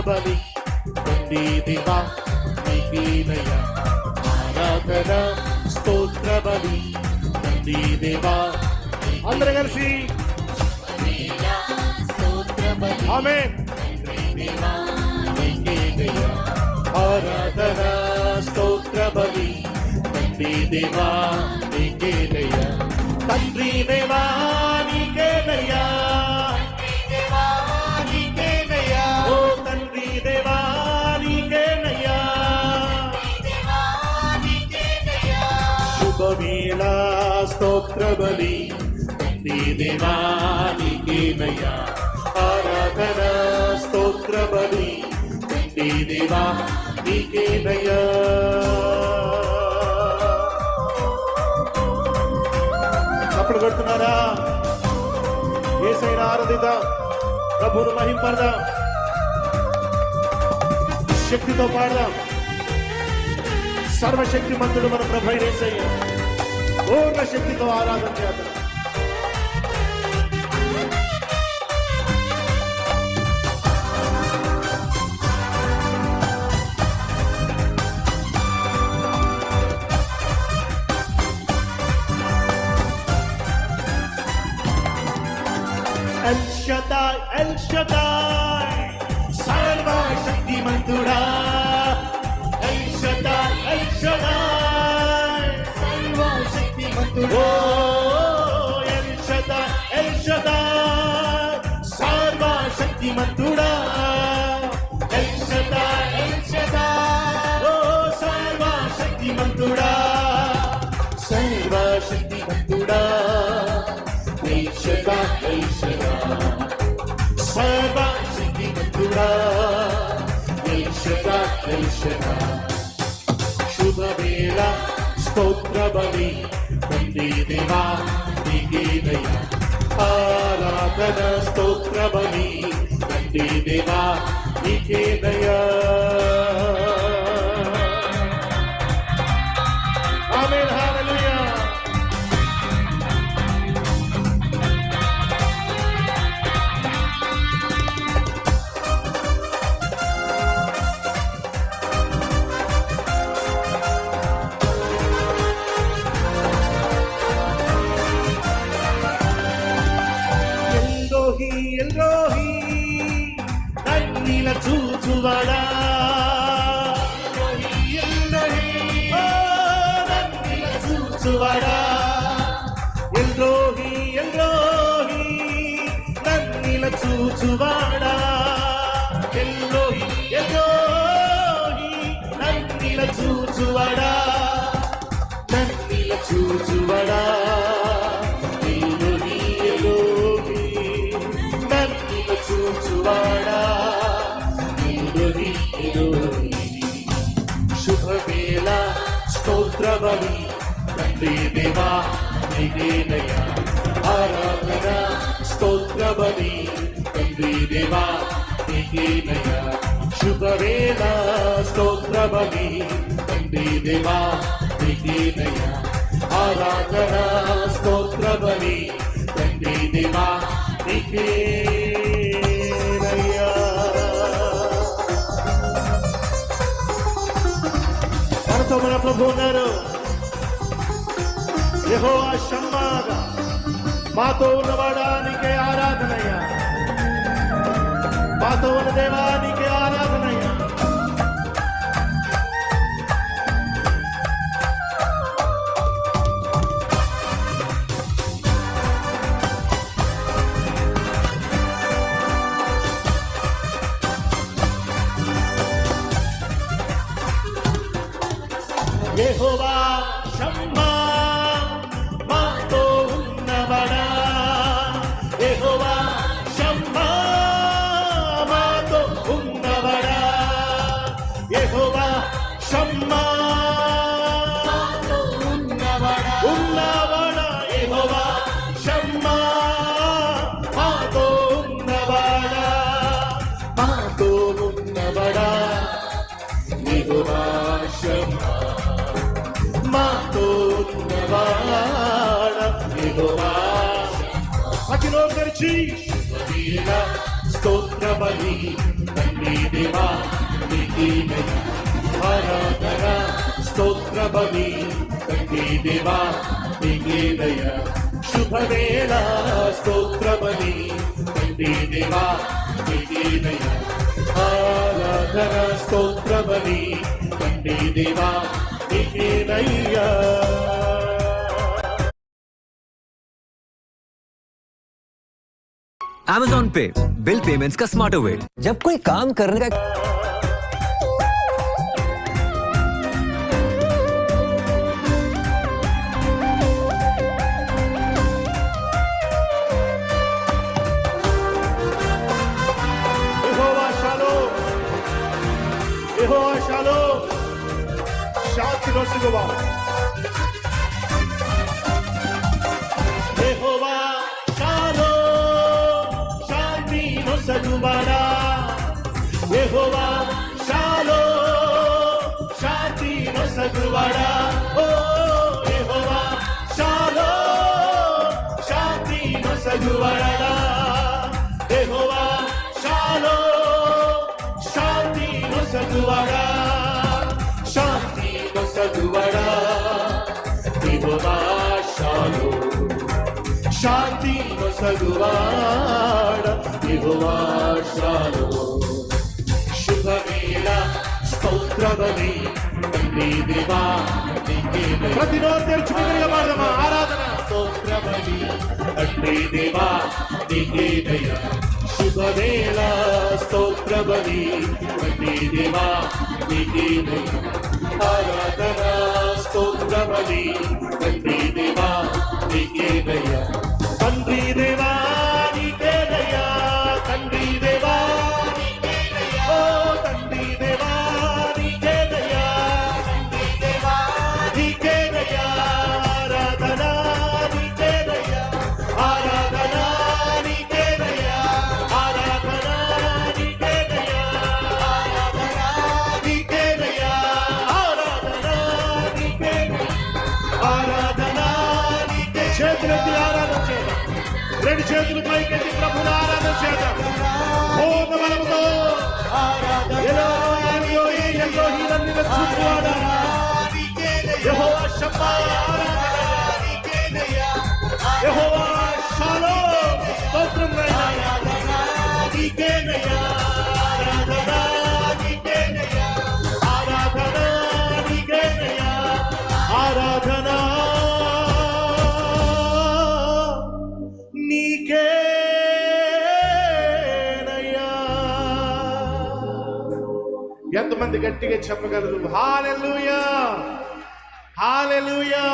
బలి తండ్రి దేవా నీకేనయ్యా ఆరాధన స్తోత్ర బలి తండ్రి దేవా. అందరూ కలిసి ఆమేన్. ఆరాధన స్తోత్ర బలి తండ్రి దేవా నీకేనయ్యా తండ్రి దేవా నీకేనయ్యా ఓ తండ్రి దేవా నీకేనయ్యా శుభవేళ స్తోత్ర బలి తండ్రి దేవా నీకేనయ్యా ఆరాధన స్తోత్ర బలి తండ్రి దేవా నీకేనయ్యా. చప్పట్లు కొడుతున్నారా? యేసయ్యను ఆరాధిద్దాం, ప్రభువును మహింపడదాం, శక్తితో పాడదాం. సర్వశక్తిమంతుడు మన ప్రభు యేసయ్య, పూర్ణ శక్తితో ఆరాధన చేద్దాం. El Shaddai, El Shaddai, సర్వశక్తిమంతుడా. El Shaddai, El Shaddai, సర్వశక్తిమంతుడా. El Shaddai, El Shaddai, సర్వశక్తిమంతుడా. El Shaddai, El Shaddai, సర్వశక్తిమంతుడా, సర్వశక్తిమంతుడా. El Shaddai, El Shaddai, సర్వశక్తిమంతుడా. El Shaddai, El Shaddai. శుభవేళ స్తోత్ర బలి తండ్రి దేవా నీకేనయ్యా ఆరాధన స్తోత్ర బలి తండ్రి దేవా నీకేనయ్యా. ఆమేన్, హల్లెలూయా. ఎల్రోహి నన్నిల చూచువాడా. నన్నిల చూచువాడా. ఎల్రోహి ఎల్రోహి నన్నిల చూచువాడా. ఎల్రోహి ఎల్రోహి నన్నిల చూచువాడా. నన్నిల చూచువాడా. శుభవేళ స్తోత్ర బలి తండ్రి దేవా నీకేనయ్యా ఆరాధన స్తోత్ర బలి తండ్రి దేవా నీకేనయ్యా. శుభవేళ స్తోత్ర బలి తండ్రి దేవా నీకేనయ్యా ఆరాధన స్తోత్ర బలి తండ్రి దేవా నీకేనయ్యా. మనతో మన ప్రభు ఉన్నారు. యెహోవా షమ్మాగా మాతో ఉన్నవాడా నీకే ఆరాధనయ్యా. మాతో ఉన్న దేవా నీకే ఆరాధనయ్యా. యెహోవా షమ్మా మాతో ఉన్నవాడా. యెహోవా షమ్మా మాతో ఉన్నవాడా. యెహోవా షమ్మా మాతో ఉన్నవాడా. ఉన్నవాడా. యెహోవా షమ్మా మాతో ఉన్నవాడా. మాతో ఉన్నవాడా. యెహోవా షమ్మా మాతో ఉన్నవాడా. యెహోవా అఖిలో తెరిచి స్తోత్ర బలి తండ్రి దేవా నీకే దయ. ఆరాధన స్తోత్ర బలి తండ్రి దేవా నీకే దయ. శుభవేళ స్తోత్ర బలి తండ్రి దేవా నీకే దయ. ఆరాధన స్తోత్ర బలి తండ్రి దేవా నీకే దయ. Amazon Pay, बिल पेमेंट्स का स्मार्टर वे। जब कोई काम करने का యెహోవా షాలోమ్, యెహోవా షాలోమ్, శాంతి నొసగువా. యెహోవా షాలోమ్, శాంతి నొసగువాడా. యెహోవా షాలోమ్, శాంతి నొసగువాడా. ఓ యెహోవా షాలోమ్, శాంతి నొసగువాడా. యెహోవా షాలోమ్, శాంతి నొసగువాడా. శాంతి నొసగువాడా. యెహోవా షాలోమ్, శాంతి నొసగువాడా. యెహోవా షాలోమ్. శుభవేళ స్తోత్ర బలి తండ్రి దేవా నీకే దయ. ప్రతి నోరు తెరుచుకోగలిగే పాడదామా. ఆరాధన స్తోత్ర బలి తండ్రి దేవా నీకే దయ. శుభవేళ స్తోత్ర బలి తండ్రి దేవా నీకే దయ. ఆరాధన స్తోత్ర బలి తండ్రి దేవా నీకే దయ. తండ్రి దేవా నీకే దయ. తండ్రి దేవా నీకే దయ. ఓ తండ్రి దేవా నీకే దయ. తండ్రి దేవా నీకే దయ. ఆరాధన నీకే దయ. ఆరాధన నీకే దయ. ఆరాధన నీకే దయ. ఆరాధన నీకే దయ. ఆరాధన నీకే దయ. ఆరాధన నీకే. చేతులెత్తి ఆరాధన చేద్దాం. రెండు చేతులు పైకెత్తి ప్రభువుని ఆరాధన చేద్దాం. పూర్ణ బలముతో ఎలోహీ ఎలోహీలను నిలుచువాడా. యెహోవా షమ్మా, యెహోవా షాలోమ్, స్తోత్రం నాయనా. నీకే దయ. ఆరాధన నీకే దయ. ఆరాధన నీకే దయ. ఆరాధన నీకే దయ. ఎంతమంది గట్టిగా చెప్పగలరు హల్లెలూయా, హల్లెలూయా.